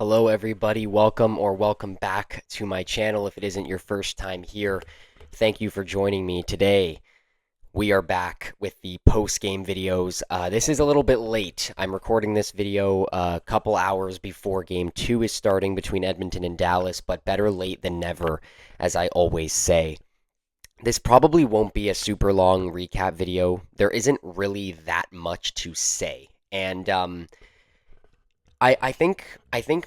Hello, everybody. Welcome back to my channel. If it isn't your first time here, thank you for joining me today. We are back with the post-game videos. This is a little bit late. I'm recording this video a couple hours before Game 2 is starting between Edmonton and Dallas, but better late than never, as I always say. This probably won't be a super long recap video. There isn't really that much to say. And I think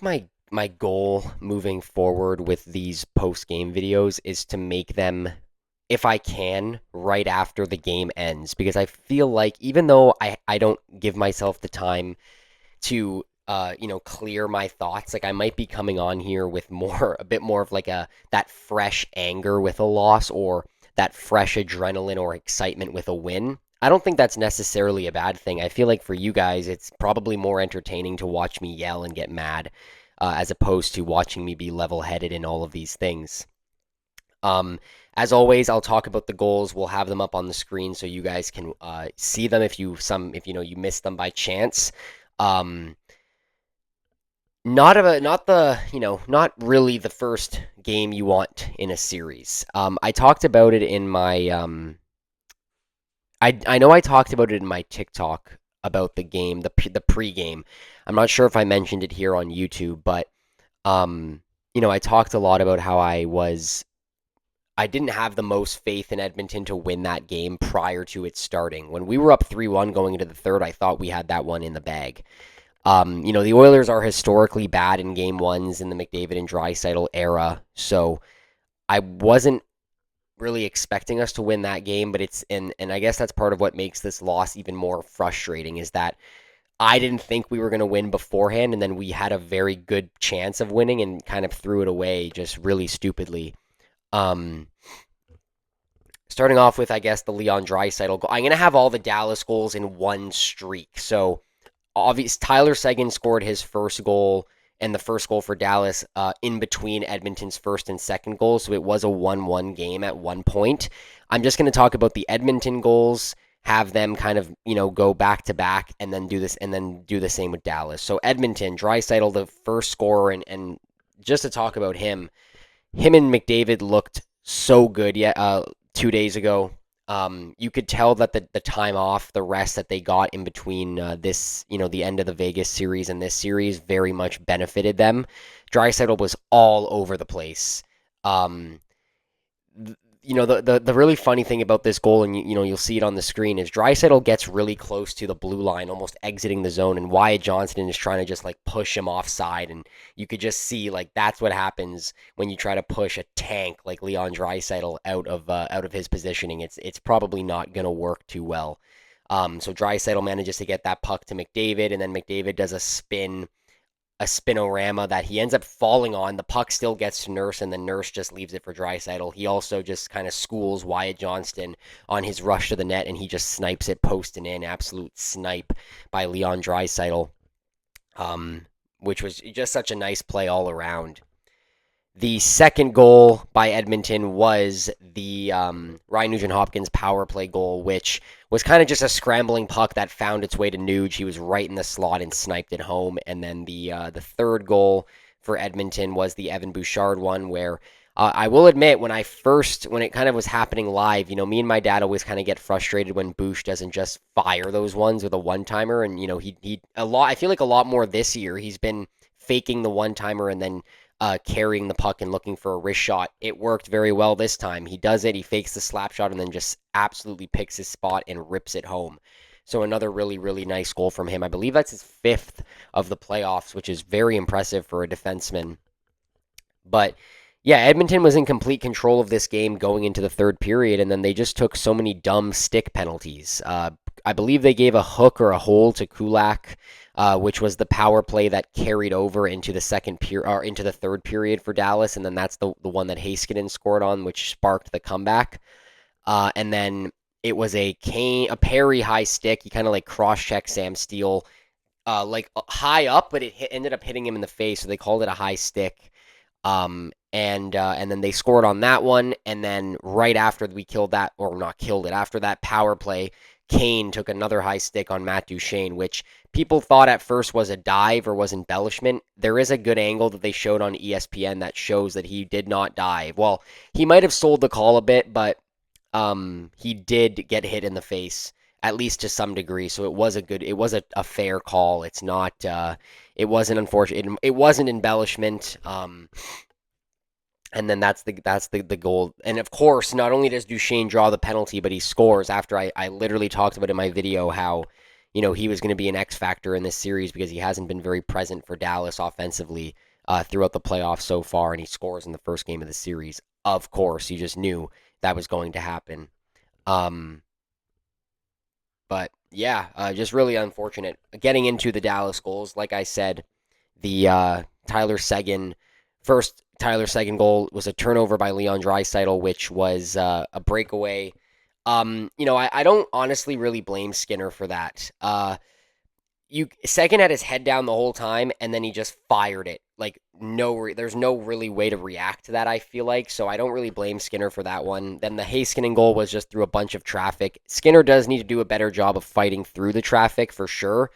my goal moving forward with these post game videos is to make them, if I can, right after the game ends, because I feel like even though I don't give myself the time to clear my thoughts, like I might be coming on here with a bit more of like a that fresh anger with a loss, or that fresh adrenaline or excitement with a win. I don't think that's necessarily a bad thing. I feel like for you guys, it's probably more entertaining to watch me yell and get mad, as opposed to watching me be level-headed in all of these things. Um, as always, I'll talk about the goals. We'll have them up on the screen so you guys can see them if you missed them by chance. Um, not really the first game you want in a series. I talked about it in my I know I talked about it in my TikTok about the game, the pregame. I'm not sure if I mentioned it here on YouTube, but I talked a lot about how I didn't have the most faith in Edmonton to win that game prior to it starting. When we were up 3-1 going into the third, I thought we had that one in the bag. The Oilers are historically bad in game ones in the McDavid and Draisaitl era, so I wasn't really expecting us to win that game, but and I guess that's part of what makes this loss even more frustrating is that I didn't think we were going to win beforehand, and then we had a very good chance of winning and kind of threw it away just really stupidly. Um, Starting off with, I guess, the Leon Draisaitl goal. I'm going to have all the Dallas goals in one streak. So, obvious Tyler Seguin scored his first goal and the first goal for Dallas in between Edmonton's first and second goal, so it was a 1-1 game at one point. I'm just going to talk about the Edmonton goals, have them kind of, go back to back and then do this and then do the same with Dallas. So Edmonton, Draisaitl, the first scorer, and just to talk about him and McDavid looked so good 2 days ago. You could tell that the time off, the rest that they got in between the end of the Vegas series and this series very much benefited them. Draisaitl was all over the place. Um, the really funny thing about this goal, and you'll see it on the screen, is Draisaitl gets really close to the blue line, almost exiting the zone, and Wyatt Johnston is trying to just like push him offside, and you could just see like that's what happens when you try to push a tank like Leon Draisaitl out of his positioning. It's probably not gonna work too well. So Draisaitl manages to get that puck to McDavid, and then McDavid does a spinorama that he ends up falling on. The puck still gets to Nurse, and then Nurse just leaves it for Draisaitl. He also just kind of schools Wyatt Johnston on his rush to the net, and he just snipes it post and in. Absolute snipe by Leon Draisaitl, which was just such a nice play all around. The second goal by Edmonton was the Ryan Nugent-Hopkins power play goal, which was kind of just a scrambling puck that found its way to Nuge. He was right in the slot and sniped it home. And then the third goal for Edmonton was the Evan Bouchard one, where I will admit when it kind of was happening live, me and my dad always kind of get frustrated when Bouch doesn't just fire those ones with a one timer, and he a lot. I feel like a lot more this year he's been faking the one timer and then carrying the puck and looking for a wrist shot. It worked very well this time. He does it, he fakes the slap shot, and then just absolutely picks his spot and rips it home. So another really, really nice goal from him. I believe that's his fifth of the playoffs, which is very impressive for a defenseman. But yeah, Edmonton was in complete control of this game going into the third period, and then they just took so many dumb stick penalties. I believe they gave a hook or a hole to Kulak, which was the power play that carried over into the second period or into the third period for Dallas, and then that's the one that Heiskanen scored on, which sparked the comeback. And then it was a Perry high stick. He kind of like cross-checked Sam Steele, high up, but it ended up hitting him in the face, so they called it a high stick. And then they scored on that one, and then right after we killed that, or not killed it, after that power play, Kane took another high stick on Matt Duchene, which people thought at first was a dive or was embellishment. There is a good angle that they showed on ESPN that shows that he did not dive. Well, he might have sold the call a bit, but he did get hit in the face, at least to some degree. So it was a fair call. It's not, it wasn't unfortunate. It wasn't embellishment. And then that's the goal. And of course, not only does Duchesne draw the penalty, but he scores after I literally talked about in my video how, he was going to be an X factor in this series because he hasn't been very present for Dallas offensively throughout the playoffs so far, and he scores in the first game of the series. Of course, you just knew that was going to happen. Um, but yeah, just really unfortunate. Getting into the Dallas goals, like I said, the Tyler Seguin Tyler Seguin goal was a turnover by Leon Draisaitl, which was a breakaway. I don't honestly really blame Skinner for that. Seguin had his head down the whole time, and then he just fired it. Like there's no really way to react to that. I feel like so I don't really blame Skinner for that one. Then the Heiskanen goal was just through a bunch of traffic. Skinner does need to do a better job of fighting through the traffic for sure,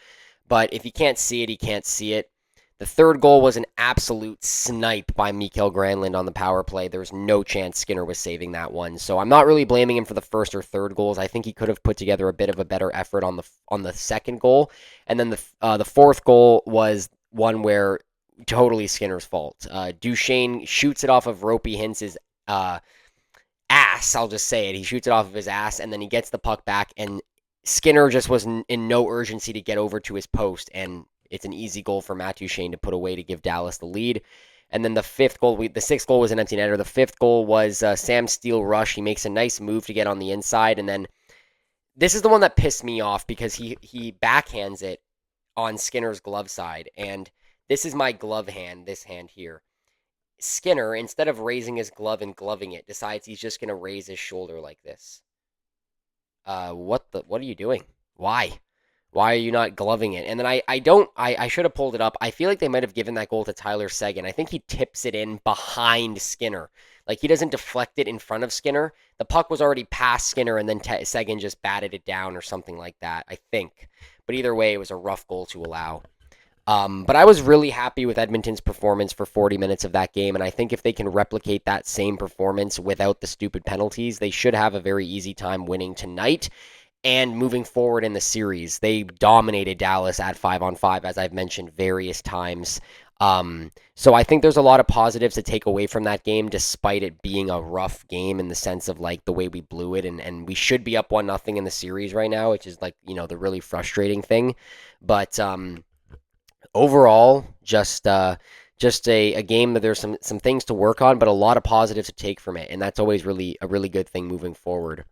but if he can't see it, he can't see it. The third goal was an absolute snipe by Mikael Granlund on the power play. There was no chance Skinner was saving that one. So I'm not really blaming him for the first or third goals. I think he could have put together a bit of a better effort on the second goal. And then the fourth goal was one where totally Skinner's fault. Duchesne shoots it off of Ropey Hintz's ass. I'll just say it. He shoots it off of his ass, and then he gets the puck back, and Skinner just was in no urgency to get over to his post, and it's an easy goal for Matt Duchesne to put away to give Dallas the lead. And then the sixth goal was an empty netter. The fifth goal was Sam Steele rush. He makes a nice move to get on the inside, and then this is the one that pissed me off because he backhands it on Skinner's glove side, and this is my glove hand, this hand here. Skinner, instead of raising his glove and gloving it, decides he's just going to raise his shoulder like this. What are you doing? Why? Why are you not gloving it? And then I should have pulled it up. I feel like they might have given that goal to Tyler Seguin. I think he tips it in behind Skinner. Like he doesn't deflect it in front of Skinner. The puck was already past Skinner, and then Seguin just batted it down or something like that, I think. But either way, it was a rough goal to allow. But I was really happy with Edmonton's performance for 40 minutes of that game, and I think if they can replicate that same performance without the stupid penalties, they should have a very easy time winning tonight and moving forward in the series. They dominated Dallas at 5-on-5, as I've mentioned various times. So I think there's a lot of positives to take away from that game, despite it being a rough game in the sense of like the way we blew it, and we should be up 1-0 in the series right now, which is like, the really frustrating thing. But overall, just a game that there's some things to work on, but a lot of positives to take from it, and that's always really a really good thing moving forward.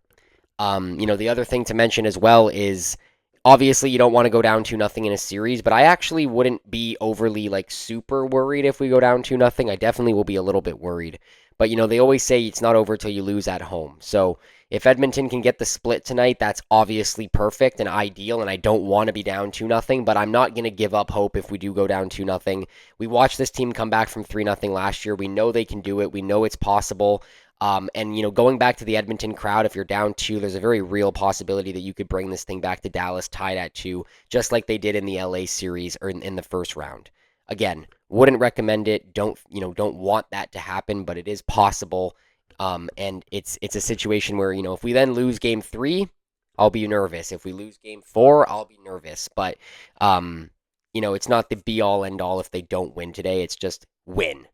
The other thing to mention as well is obviously you don't want to go down 2-0 in a series, but I actually wouldn't be overly like super worried if we go down 2-0. I definitely will be a little bit worried. But they always say it's not over till you lose at home. So if Edmonton can get the split tonight, that's obviously perfect and ideal, and I don't want to be down 2-0, but I'm not going to give up hope if we do go down 2-0. We watched this team come back from 3-0 last year. We know they can do it. We know it's possible. Going back to the Edmonton crowd, if you're down 2, there's a very real possibility that you could bring this thing back to Dallas tied at 2, just like they did in the LA series or in the first round. Again, wouldn't recommend it. Don't want that to happen, but it is possible. And it's a situation where, if we then lose game 3, I'll be nervous. If we lose game 4, I'll be nervous. But it's not the be all end all if they don't win today. It's just win.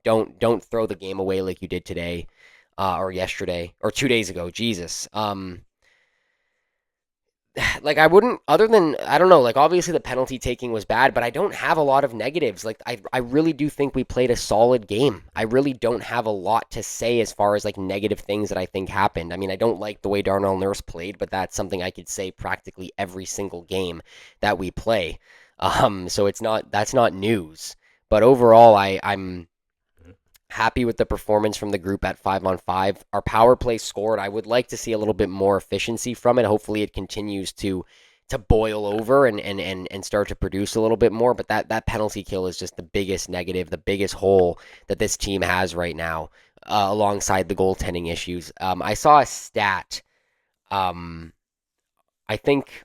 Don't throw the game away like you did today, or yesterday, or 2 days ago. Jesus. Like I wouldn't, other than, I don't know, like obviously the penalty taking was bad, but I don't have a lot of negatives. Like I really do think we played a solid game. I really don't have a lot to say as far as like negative things that I think happened. I mean, I don't like the way Darnell Nurse played, but that's something I could say practically every single game that we play. So that's not news. But overall, I'm happy with the performance from the group at 5-on-5. Our power play scored. I would like to see a little bit more efficiency from it. Hopefully it continues to boil over and start to produce a little bit more. But that penalty kill is just the biggest negative, the biggest hole that this team has right now, alongside the goaltending issues. I saw a stat I think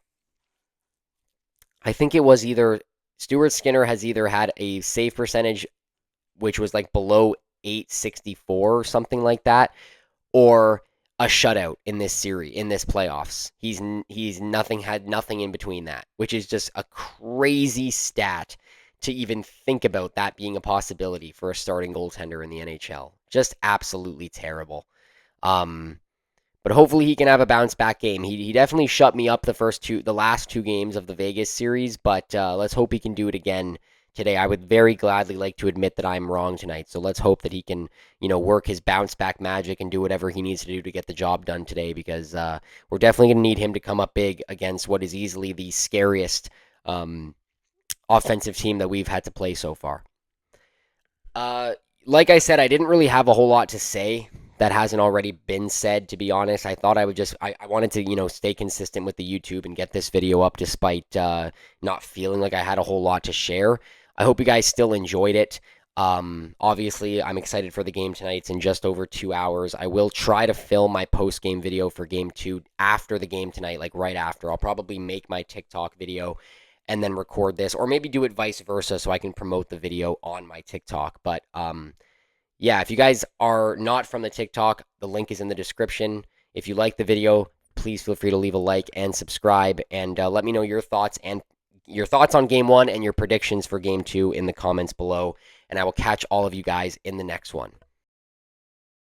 I think it was either Stuart Skinner has either had a save percentage which was like below 864 or something like that, or a shutout in this series in this playoffs. He's nothing had nothing in between that, which is just a crazy stat to even think about that being a possibility for a starting goaltender in the NHL. Just absolutely terrible. Um, but hopefully he can have a bounce back game. He definitely shut me up the last two games of the Vegas series, but let's hope he can do it again today. I would very gladly like to admit that I'm wrong tonight. So let's hope that he can, work his bounce back magic and do whatever he needs to do to get the job done today because we're definitely going to need him to come up big against what is easily the scariest um, offensive team that we've had to play so far. Uh, like I said, I didn't really have a whole lot to say that hasn't already been said, to be honest. I thought I would I wanted to, stay consistent with the YouTube and get this video up despite not feeling like I had a whole lot to share. I hope you guys still enjoyed it. Obviously, I'm excited for the game tonight. It's in just over 2 hours. I will try to film my post game video for game two after the game tonight, like right after. I'll probably make my TikTok video and then record this, or maybe do it vice versa so I can promote the video on my TikTok. But yeah, if you guys are not from the TikTok, the link is in the description. If you like the video, please feel free to leave a like and subscribe, and let me know your thoughts on game one and your predictions for game two in the comments below. And I will catch all of you guys in the next one.